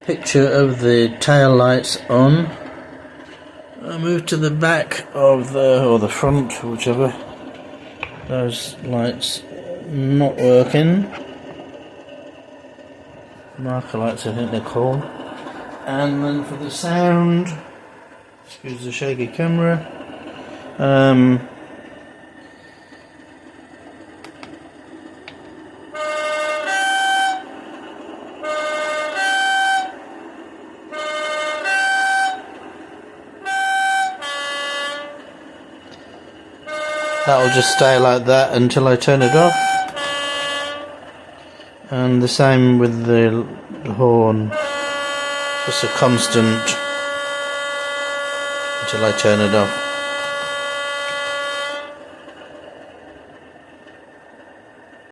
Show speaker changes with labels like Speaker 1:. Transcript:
Speaker 1: picture of the tail lights on. I move to the back of or the front, whichever. Those lights not working. Marker lights, I think they're called. And then for the sound, excuse the shaky camera. That will just stay like that until I turn it off. And the same with the horn, just a constant until I turn it off.